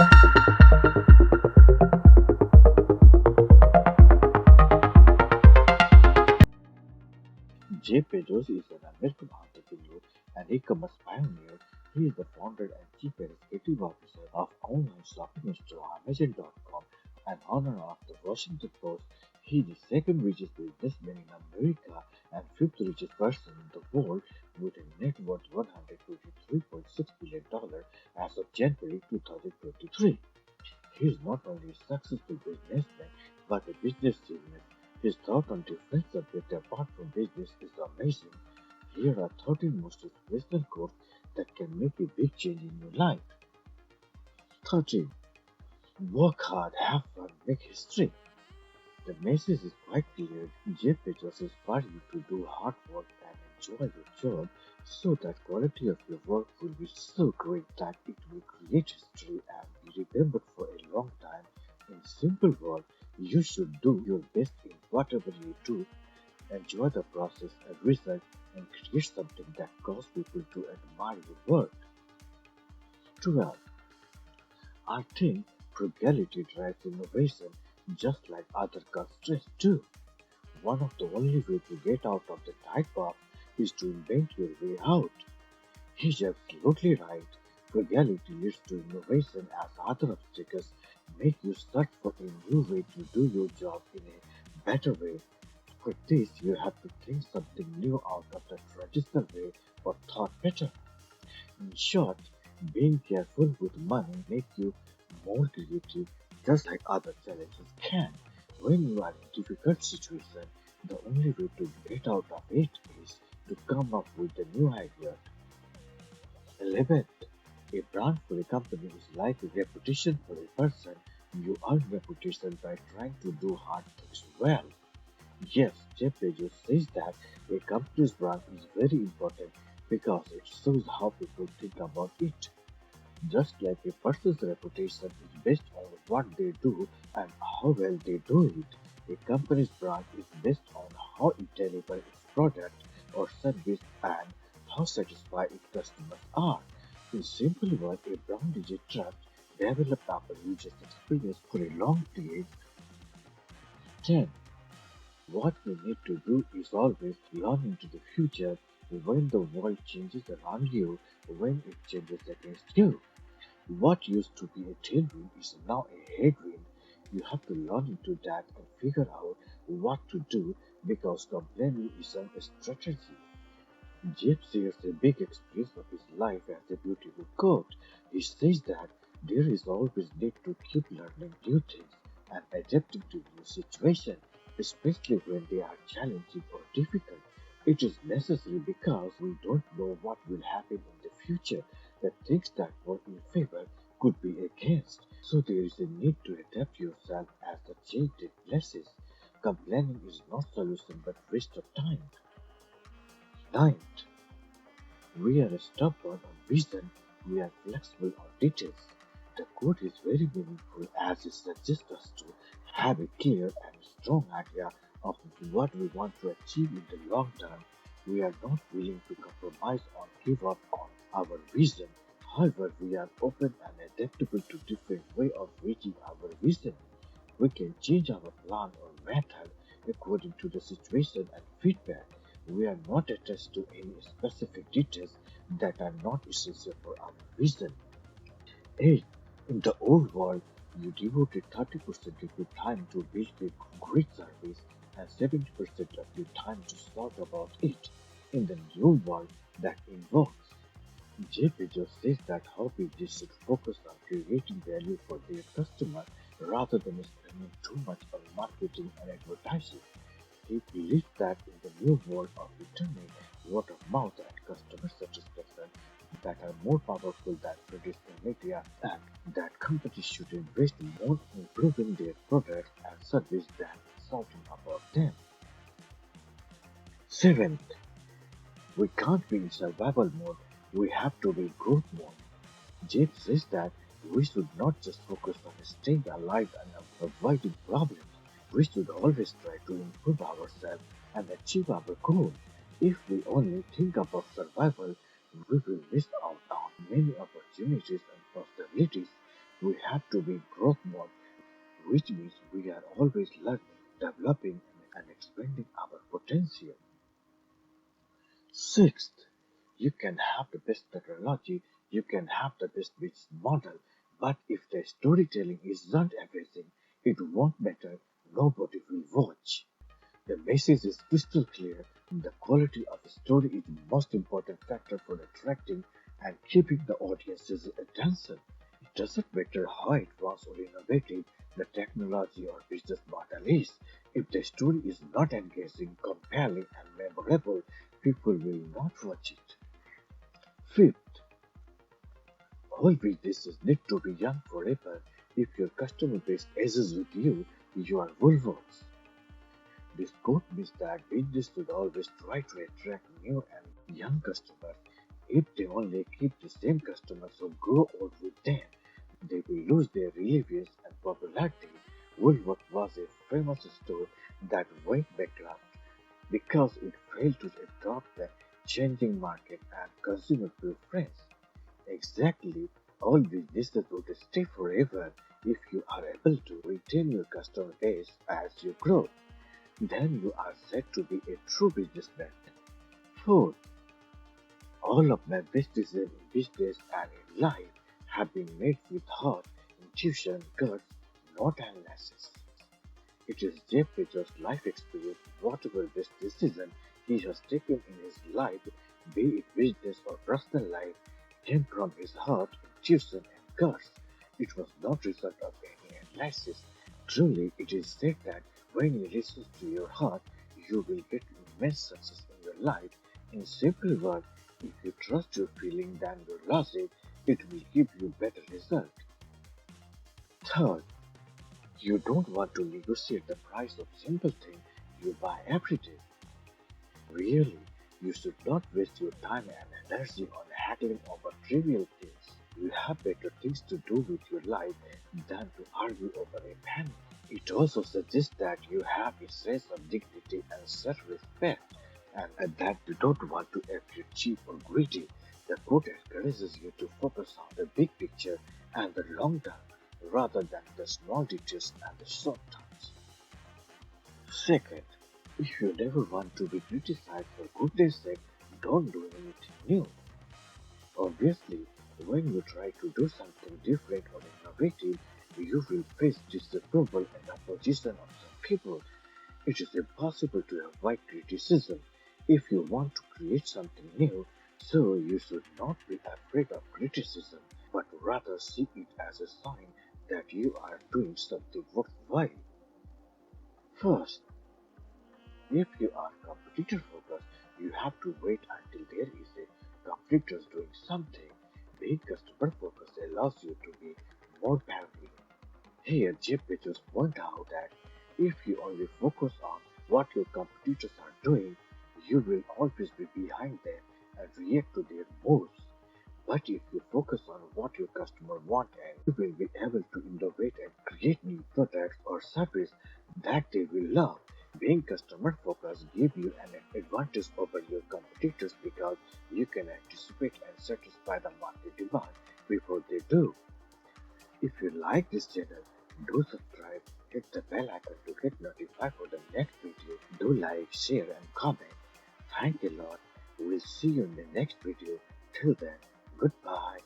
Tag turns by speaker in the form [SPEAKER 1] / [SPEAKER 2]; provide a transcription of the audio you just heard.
[SPEAKER 1] Jeff Bezos is an American entrepreneur and e-commerce pioneer. He is the founder and chief executive officer of online shopping store Amazon.com and owner of the Washington Post. He is the second richest businessman in America and fifth richest person in the world with a net worth $123.6 billion as of January 2023. He is not only a successful businessman but a business genius. His thought on different subjects apart from business is amazing. Here are 13 most inspirational quotes that can make a big change in your life. 13. Work hard, have fun, make history. The message is quite clear. Jeff Bezos inspires you to do hard work and enjoy your job so that quality of your work will be so great that it will create history and be remembered for a long time. In simple words, you should do your best in whatever you do, enjoy the process and result, and create something that causes people to admire your work. 12. I think frugality drives innovation just like other constraints do. One of the only ways to get out of the tight box is to invent your way out. He's absolutely right. Frugality leads to innovation as other obstacles make you search for a new way to do your job in a better way. For this, you have to think something new out of the traditional way or thought better. In short, being careful with money makes you more creative just like other challenges can. When you are in a difficult situation, the only way to get out of it is to come up with a new idea. 11. A brand for a company is like a reputation for a person. You earn reputation by trying to do hard things well. Yes, Jeff Bezos says that a company's brand is very important because it shows how people think about it. Just like a person's reputation is based on what they do and how well they do it, a company's brand is based on how it delivers its product or service and how satisfied its customers are. In simple words, a brand is a trust developed after users' experience for a long period. 10. What we need to do is always learn into the future when the world changes around you, when it changes against you. What used to be a tailwind is now a headwind. You have to learn into that and figure out what to do because complaining isn't a strategy. Jeff shares a big experience of his life as a beautiful quote. He says that there is always need to keep learning new things and adapting to new situations, especially when they are challenging or difficult. It is necessary because we don't know what will happen in the future. The things that work in favor could be against. So there is a need to adapt yourself as the change takes places. Complaining is not solution but waste of time. Ninth, we are stubborn on vision, we are flexible on details. The quote is very meaningful as it suggests us to have a clear and strong idea of what we want to achieve in the long term. We are not willing to compromise or give up on our vision. However, we are open and adaptable to different ways of reaching our vision. We can change our plan or method according to the situation and feedback. We are not attached to any specific details that are not essential for our vision. 8. In the old world, you devoted 30% of your time to build a great service and 70% of your time to thought about it. In the new world, that involves. Jeff Bezos says that how businesses should focus on creating value for their customers rather than spending too much on marketing and advertising. He believes that in the new world of returning word of mouth and customer satisfaction that are more powerful than traditional media and that companies should invest more in improving their products and service than shouting about them. Seventh, we can't be in survival mode, we have to be in growth mode. James says that we should not just focus on staying alive and avoiding problems. We should always try to improve ourselves and achieve our goal. If we only think about survival, we will miss out on many opportunities and possibilities. We have to be growth mode, which means we are always learning, developing, and expanding our potential. Sixth, you can have the best technology, you can have the best business model, but if the storytelling isn't amazing, it won't matter, nobody will watch. The message is crystal clear. The quality of the story is the most important factor for attracting and keeping the audience's attention. It doesn't matter how advanced or innovative the technology or business model is. If the story is not engaging, compelling, and memorable, people will not watch it. Fifth, all businesses need to be young forever. If your customer base ages with you, you are Woolworths. This quote means that business should always try to attract new and young customers. If they only keep the same customers who grow old with them, they will lose their relevance and popularity. Woolworth was a famous store that went bankrupt because it failed to adopt the changing market and consumer preference. Exactly, all businesses would stay forever if you are able to retain your customer base as you grow. Then you are said to be a true businessman. Fourth, all of my best decisions in business and in life have been made with heart, intuition, guts, not analysis. It is Jeff Bezos' life experience, whatever best decision he has taken in his life, be it business or personal life, came from his heart, intuition, and guts. It was not result of any analysis. Truly, it is said that when you listen to your heart, you will get immense success in your life. In simple words, if you trust your feeling than your logic, it will give you better result. Third, you don't want to negotiate the price of simple things you buy every day. Really, you should not waste your time and energy on haggling over trivial things. You have better things to do with your life than to argue over a penny. It also suggests that you have a sense of dignity and self-respect, and that you don't want to appear cheap or greedy. The quote encourages you to focus on the big picture and the long term rather than the small details and the short terms. Second, if you never want to be criticized for goodness sake, don't do anything new. Obviously, when you try to do something different or innovative, you will face disapproval and opposition of some people. It is impossible to avoid criticism if you want to create something new, so you should not be afraid of criticism, but rather see it as a sign that you are doing something worthwhile. First, if you are competitor focused, you have to wait until there is a competitor doing something. Being customer focused allows you to be more pioneer. Here, Jeff Bezos point out that if you only focus on what your competitors are doing, you will always be behind them and react to their moves. But if you focus on what your customer want and you will be able to innovate and create new products or service that they will love. Being customer focused gives you an advantage over your competitors because you can anticipate and satisfy the market demand before they do. If you like this channel, do subscribe, hit the bell icon to get notified for the next video. Do like, share and comment. Thank you a lot. We'll see you in the next video. Till then, goodbye.